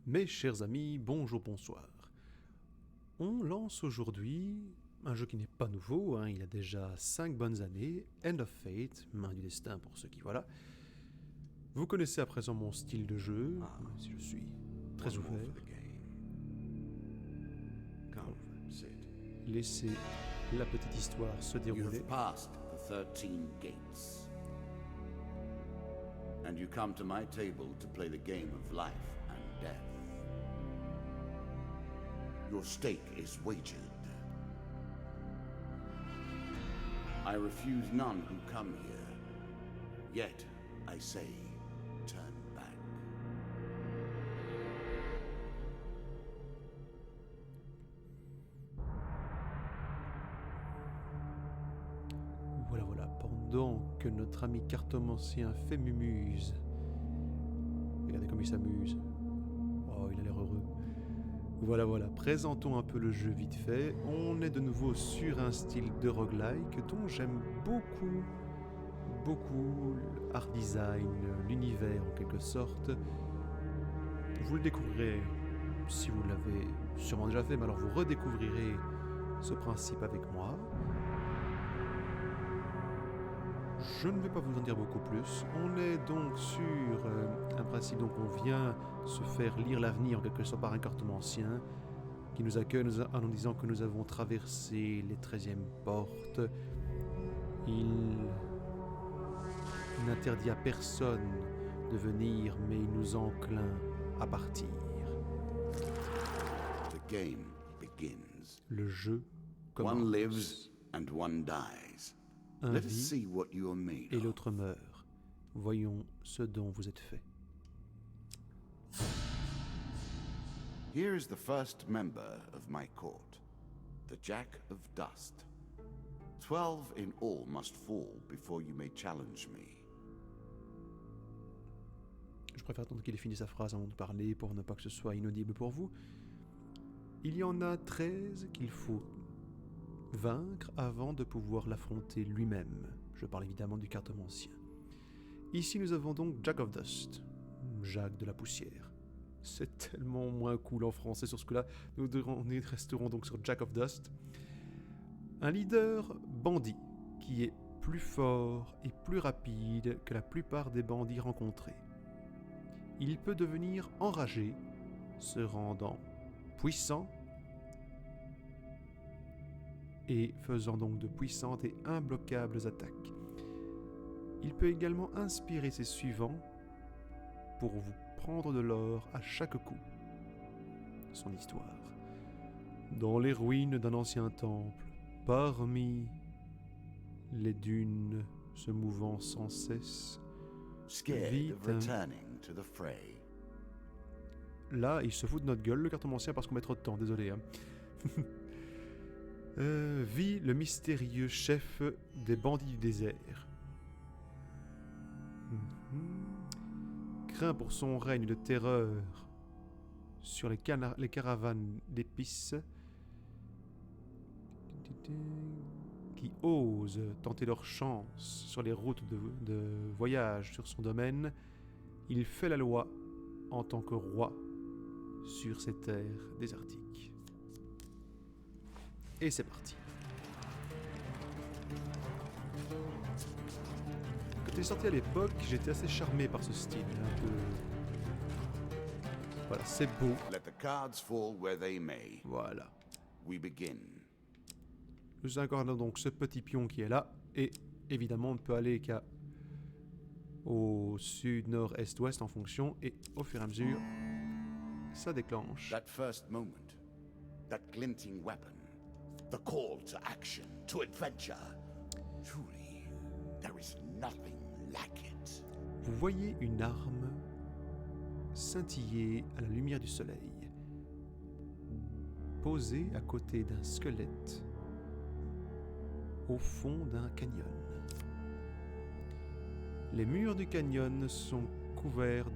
Mes chers amis, bonjour, bonsoir. On lance aujourd'hui un jeu qui n'est pas nouveau, il a déjà 5 bonnes années, End of Fate, Main du Destin pour ceux qui voilà. Vous connaissez à présent mon style de jeu, même si je suis très ouvert. Laissez la petite histoire se You dérouler. have passed the 13 gates. And you come to my table to play the game of life and death. Your stake is wagered. I refuse none who come here. Yet, I say, turn back. Voilà, pendant que notre ami cartomancien fait mumuse. Regardez comme il s'amuse. Oh, il a l'air heureux. Voilà, présentons un peu le jeu vite fait. On est de nouveau sur un style de roguelike dont j'aime beaucoup le art design, l'univers en quelque sorte. Vous le découvrirez si vous l'avez sûrement déjà fait, mais alors vous redécouvrirez ce principe avec moi. Je ne vais pas vous en dire beaucoup plus. On est donc sur un principe, donc on vient se faire lire l'avenir en quelque sorte par un cartomancien qui nous accueille en nous disant que nous avons traversé les 13e portes. Il n'interdit à personne de venir, mais il nous enclin à partir. The game begins. Le jeu commence. One lives and one dies. Un Let us vit see what you are made et of. l'autre meurt. Voyons ce dont vous êtes fait. Here is the first member of my court, the Jack of Dust. 12 in all must fall before you may challenge me. Je préfère attendre qu'il ait fini sa phrase avant de parler pour ne pas que ce soit inaudible pour vous. Il y en a 13 qu'il faut vaincre avant de pouvoir l'affronter lui-même. Je parle évidemment du cartomancien. Ici nous avons donc Jack of Dust, Jacques de la poussière. C'est tellement moins cool en français sur ce coup-là. Nous resterons donc sur Jack of Dust. Un leader bandit qui est plus fort et plus rapide que la plupart des bandits rencontrés. Il peut devenir enragé, se rendant puissant et faisant donc de puissantes et imbloquables attaques. Il peut également inspirer ses suivants pour vous prendre de l'or à chaque coup. Son histoire. Dans les ruines d'un ancien temple, parmi les dunes se mouvant sans cesse, Scared vit of un... returning to the fray. Là, il se fout de notre gueule, le cartomancien, parce qu'on met trop de temps, désolé. Vit le mystérieux chef des bandits du désert. Craint pour son règne de terreur sur les caravanes d'épices qui osent tenter leur chance sur les routes de voyage sur son domaine. Il fait la loi en tant que roi sur ces terres désertiques. Et c'est parti. Quand il est sorti à l'époque, j'étais assez charmé par ce style, un peu... Voilà, c'est beau. Let the cards fall where they may. Voilà. We begin. Nous incarnons donc ce petit pion qui est là, et évidemment on ne peut aller qu'à au sud, nord, est, ouest en fonction, et au fur et à mesure, ça déclenche. That first moment, that glinting weapon, the call to action, to adventure. Truly, there is nothing like it. Vous voyez une arme scintiller à la lumière du soleil, posée à côté d'un squelette au fond d'un canyon. Les murs du canyon sont couverts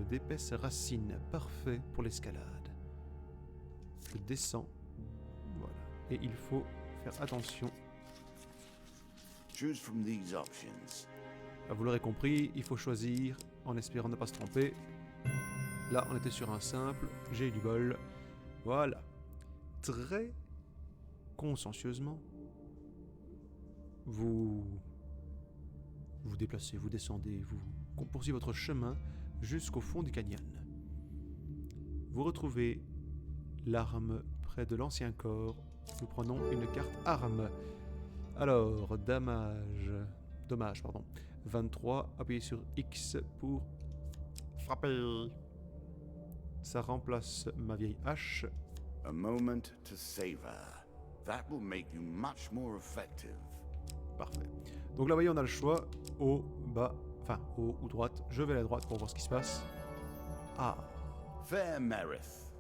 d'épaisses racines, parfaits pour l'escalade. Je descends, voilà, et il faut faire attention. Choose from these options. Vous l'aurez compris, il faut choisir en espérant ne pas se tromper. Là, on était sur un simple, j'ai eu du bol. Voilà. Très consciencieusement, vous déplacez, vous descendez, vous poursuivez votre chemin jusqu'au fond du canyon. Vous retrouvez l'arme près de l'ancien corps. Nous prenons une carte arme. Alors, dommage, pardon. 23, appuyez sur X pour frapper. Ça remplace ma vieille hache. A moment to savor. That will make you much more effective. Parfait. Donc là, vous voyez, on a le choix. Haut, bas, enfin, haut ou droite. Je vais à la droite pour voir ce qui se passe. Ah. Fair Merith.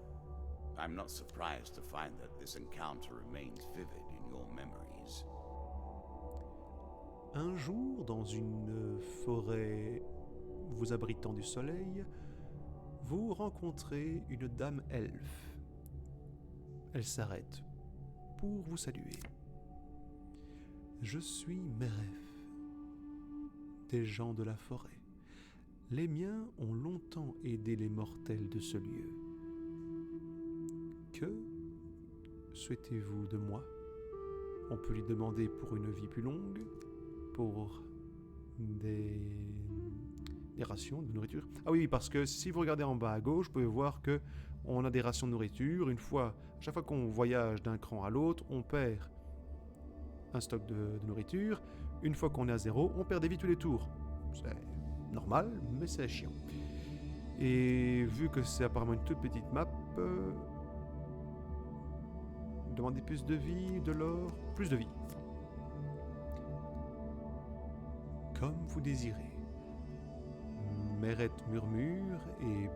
I'm not surprised to find that this encounter remains vivid in your memories. Un jour, dans une forêt vous abritant du soleil, vous rencontrez une dame elfe. Elle s'arrête pour vous saluer. Je suis Mereth, des gens de la forêt. Les miens ont longtemps aidé les mortels de ce lieu. Que souhaitez-vous de moi? On peut lui demander pour une vie plus longue, pour des rations de nourriture. Ah oui, parce que si vous regardez en bas à gauche, vous pouvez voir que on a des rations de nourriture. Chaque fois qu'on voyage d'un cran à l'autre, on perd un stock de nourriture. Une fois qu'on est à 0, on perd des vies tous les tours. C'est normal, mais c'est chiant. Et vu que c'est apparemment une toute petite map, demandez plus de vie, de l'or, plus de vie. Comme vous désirez. Mereth murmure et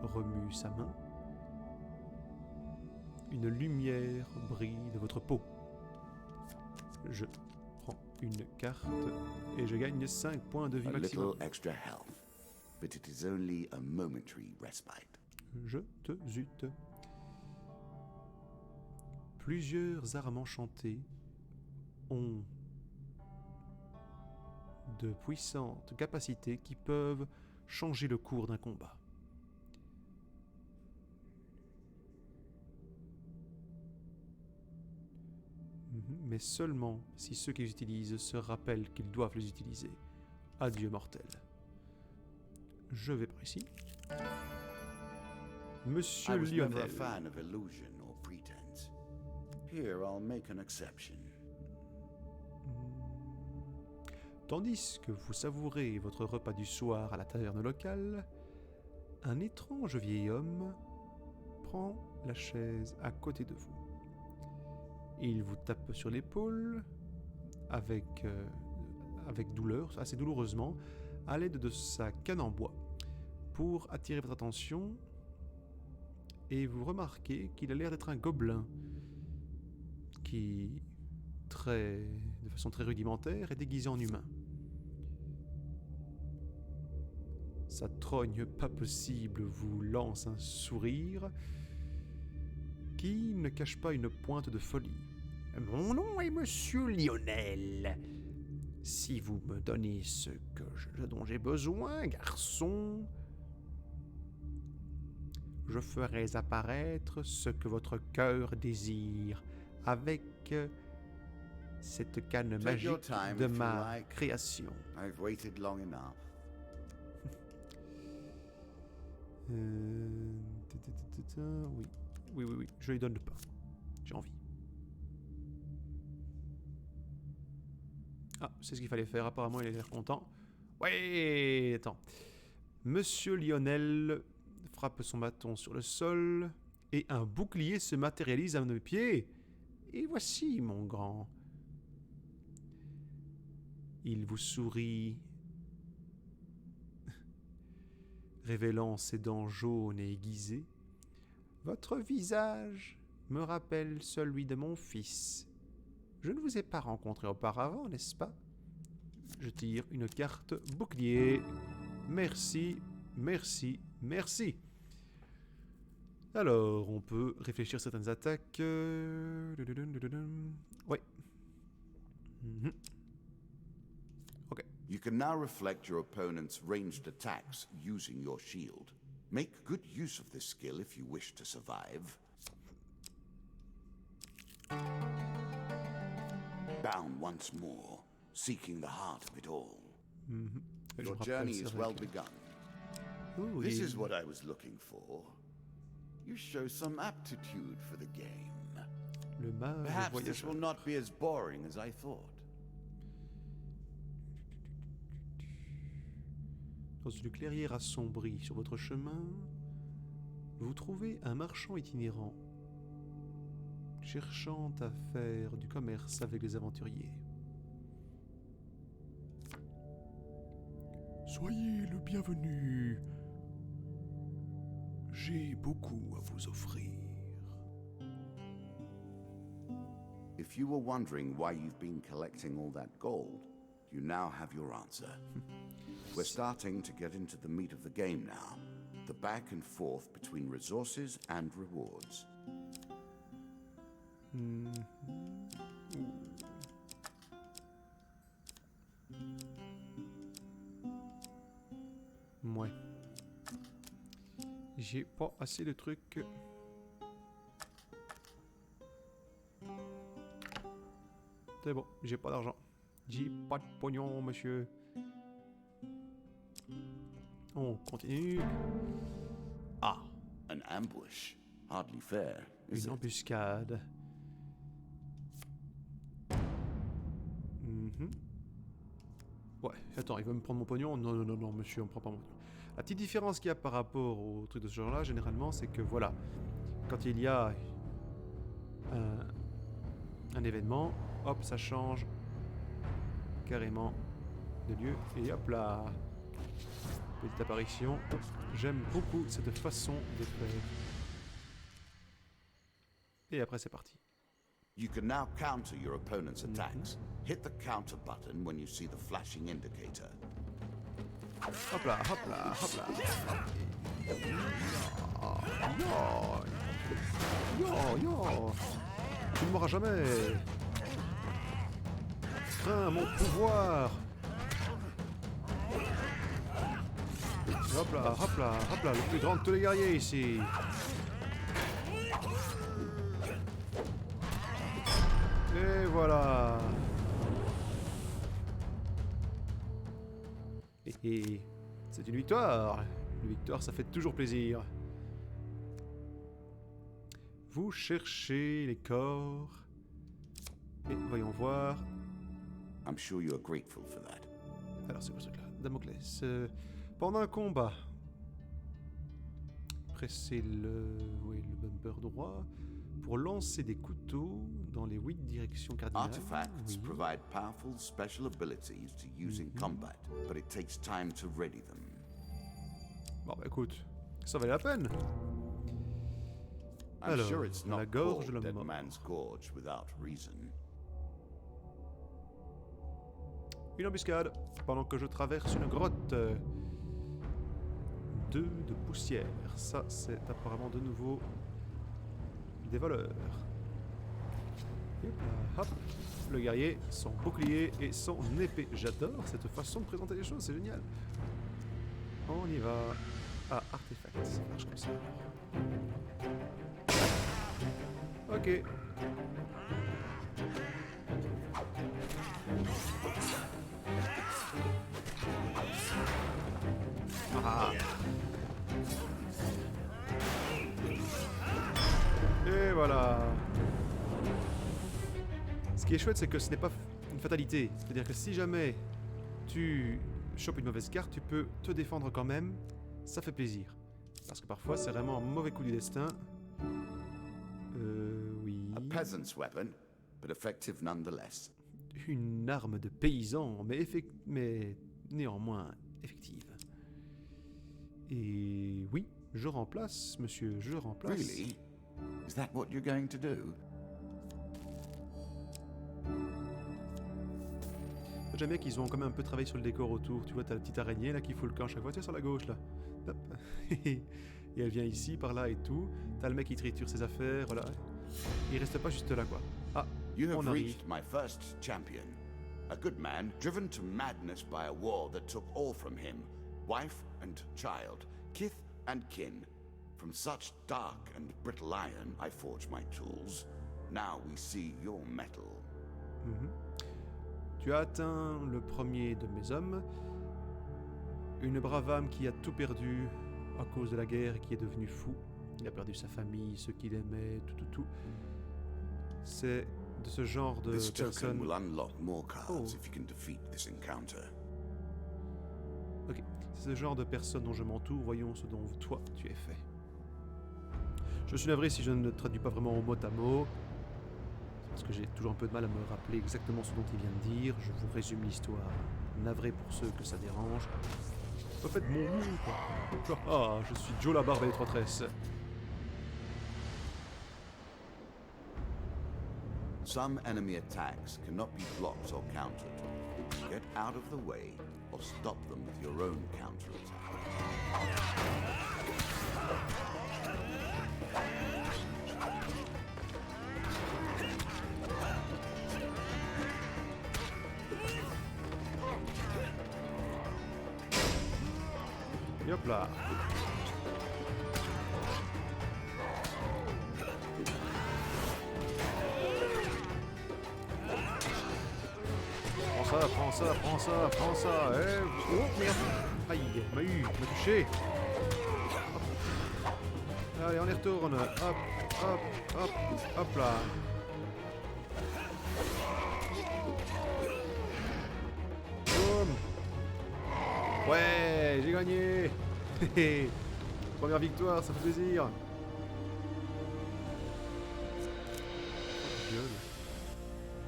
remue sa main. Une lumière brille de votre peau. Je prends une carte et je gagne 5 points de vie A maximum. little extra health, but it is only a momentary respite. Je te zute. Plusieurs armes enchantées ont de puissantes capacités qui peuvent changer le cours d'un combat. Mais seulement si ceux qui les utilisent se rappellent qu'ils doivent les utiliser. Adieu mortel. Je vais par ici. Monsieur I was never a Lionel. fan of illusion or pretense. Here, I'll make an exception. Tandis que vous savourez votre repas du soir à la taverne locale, un étrange vieil homme prend la chaise à côté de vous. Il vous tape sur l'épaule avec douleur, assez douloureusement, à l'aide de sa canne en bois, pour attirer votre attention, et vous remarquez qu'il a l'air d'être un gobelin qui, de façon très rudimentaire, est déguisé en humain. Sa trogne pas possible vous lance un sourire qui ne cache pas une pointe de folie. Mon nom est Monsieur Lionel. Si vous me donnez ce dont j'ai besoin, garçon, je ferai apparaître ce que votre cœur désire avec cette canne Take magique your time de if you ma like. création. I've waited long enough. Oui, je lui donne le pain. J'ai envie. Ah, c'est ce qu'il fallait faire. Apparemment, il a l'air content. Ouais, attends. Monsieur Lionel frappe son bâton sur le sol et un bouclier se matérialise à mes pieds. Et voici, mon grand. Il vous sourit, révélant ses dents jaunes et aiguisées. Votre visage me rappelle celui de mon fils. Je ne vous ai pas rencontré auparavant, n'est-ce pas? Je tire une carte bouclier. Merci, merci, merci. Alors, on peut réfléchir certaines attaques. Ouais. Ok. You can now reflect your opponent's ranged attacks using your shield. Make good use of this skill if you wish to survive. Bound once more, seeking the heart of it all. Your journey is well begun. Oh, This et- is what I was looking for. You show some aptitude for the game. Le mage Perhaps this voyageur. will not be as boring as I thought. Dans une clairière assombrie sur votre chemin, vous trouvez un marchand itinérant, cherchant à faire du commerce avec les aventuriers. Soyez le bienvenu. J'ai beaucoup à vous offrir. If you were wondering why you've been collecting all that gold, you now have your answer. We're starting to get into the meat of the game now. The back and forth between resources and rewards. Ouais. J'ai pas assez de trucs. C'est bon, j'ai pas d'argent. J'ai pas de pognon, monsieur. On continue. Ah, An ambush. Hardly fair, is une it? embuscade. Mhm. Ouais, attends, il veut me prendre mon pognon? Non, non, non, non, monsieur, on me prend pas mon pognon. La petite différence qu'il y a par rapport au truc de ce genre-là, généralement, c'est que voilà, quand il y a un événement, hop, ça change carrément de lieu. Et hop là, petite apparition. J'aime beaucoup cette façon de faire. Et après, c'est parti. You can now counter your opponent's attacks. Hit the counter button when you see the flashing indicator. Hop là, hop là, hop là. Yo, yo. Tu ne m'auras jamais. Crains mon pouvoir. Hop là, hop là, hop là, le plus grand de tous les guerriers ici. Et voilà. Et c'est une victoire. Une victoire, ça fait toujours plaisir. Vous cherchez les corps. Et voyons voir. I'm sure you are grateful for that. Alors c'est quoi ce truc-là? Damoclès. Pendant un combat, pressez le bumper droit pour lancer des couteaux dans les 8 directions cardinales. Artifacts Oui. provide powerful special abilities to use in combat, but it takes time to ready them. Bon bah écoute, ça valait la peine. I'm Alors, sure it's la not gorge de called la Dead mort. Man's Gorge without reason. Une embuscade pendant que je traverse une grotte. 2 de poussière. Ça, c'est apparemment de nouveau des voleurs. Et hop là, hop. Le guerrier, son bouclier et son épée. J'adore cette façon de présenter les choses, c'est génial. On y va. Ah, artefact, ça marche comme ça. Ok. Ah. Et voilà. Ce qui est chouette, c'est que ce n'est pas une fatalité. C'est-à-dire que si jamais tu chopes une mauvaise carte, tu peux te défendre quand même. Ça fait plaisir. Parce que parfois, c'est vraiment un mauvais coup du destin. Oui. A peasant's weapon, but effective nonetheless. Une arme de paysan, mais néanmoins effective. Et oui, je remplace, monsieur, je remplace. Really? Is that what you're going to do? J'aime bien qu'ils ont quand même un peu travaillé sur le décor autour. Tu vois, t'as la petite araignée là qui fout le camp chaque fois. Tu sais, sur la gauche là. Hop. Et elle vient ici, par là et tout. T'as le mec qui triture ses affaires, voilà. Il reste pas juste là quoi. Ah, You on have arrive. reached my first champion. A good man driven to madness by a war that took all from him. Wife and child, kith and kin. From such dark and brittle iron I forge my tools. Now we see your metal. Tu as atteint le premier de mes hommes, une brave âme qui a tout perdu à cause de la guerre et qui est devenu fou. Il a perdu sa famille, ceux qu'il aimait, tout. C'est de ce genre de This token personne... will unlock more cards if you can defeat this encounter. Ok, c'est ce genre de personne dont je m'entoure, voyons ce dont toi tu es fait. Je suis navré si je ne traduis pas vraiment au mot à mot, parce que j'ai toujours un peu de mal à me rappeler exactement ce dont il vient de dire. Je vous résume l'histoire. Navré pour ceux que ça dérange. En fait, mon mou, quoi. Ah, je suis Joe la barbe et les trois tresses. Some enemy attacks cannot be blocked or countered. Get out of the way or stop them with your own counterattack. Et hop là. Prends ça. Eh, oh merde. Aïe, il m'a touché. Hop. Allez, on y retourne. Hop là. Boum. Ouais, j'ai gagné. Première victoire, ça fait plaisir. Gueule.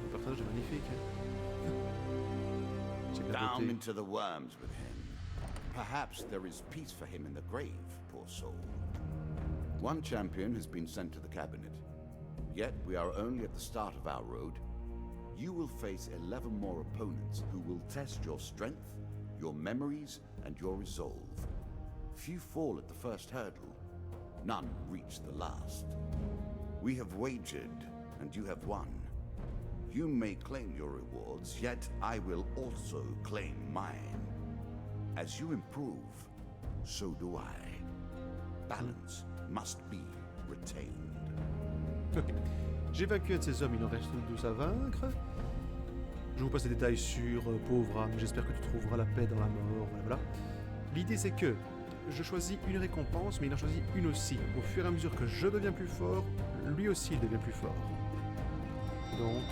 Le personnage est magnifique. Down into the worms with him. Perhaps there is peace for him in the grave, poor soul. One champion has been sent to the cabinet. Yet we are only at the start of our road. You will face 11 more opponents who will test your strength, your memories, and your resolve. Few fall at the first hurdle. None reach the last. We have wagered, and you have won. You may claim your rewards, yet I will also claim mine. As you improve, so do I. Balance must be retained. Ok. J'ai vaincu un de ces hommes, il en reste 12 à vaincre. Je vous passe les détails sur pauvre âme, j'espère que tu trouveras la paix dans la mort, voilà. L'idée c'est que je choisis une récompense, mais il en choisit une aussi. Au fur et à mesure que je deviens plus fort, lui aussi il devient plus fort. Donc...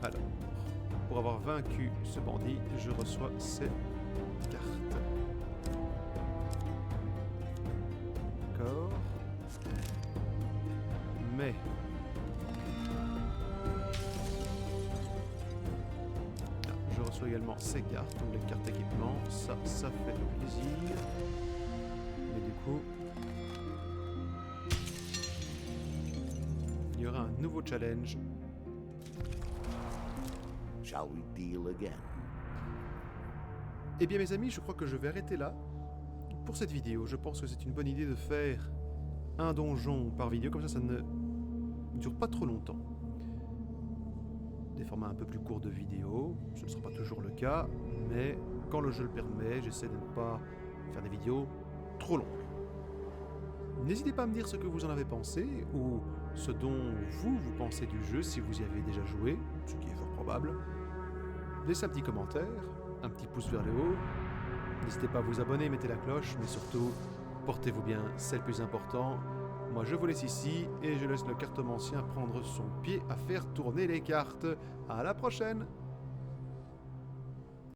Alors, pour avoir vaincu ce bandit, je reçois cette carte. D'accord. Mais... je reçois également ces cartes, donc les cartes équipement. Ça fait plaisir. Mais du coup... il y aura un nouveau challenge. Shall we deal again? Eh bien mes amis, je crois que je vais arrêter là pour cette vidéo. Je pense que c'est une bonne idée de faire un donjon par vidéo, comme ça ne dure pas trop longtemps. Des formats un peu plus courts de vidéos, ce ne sera pas toujours le cas, mais quand le jeu le permet, j'essaie de ne pas faire des vidéos trop longues. N'hésitez pas à me dire ce que vous en avez pensé, ou ce dont vous pensez du jeu si vous y avez déjà joué, ce qui est fort probable. Laissez un petit commentaire, un petit pouce vers le haut. N'hésitez pas à vous abonner, mettez la cloche, mais surtout, portez-vous bien, c'est le plus important. Moi je vous laisse ici et je laisse le cartomancien prendre son pied à faire tourner les cartes. À la prochaine!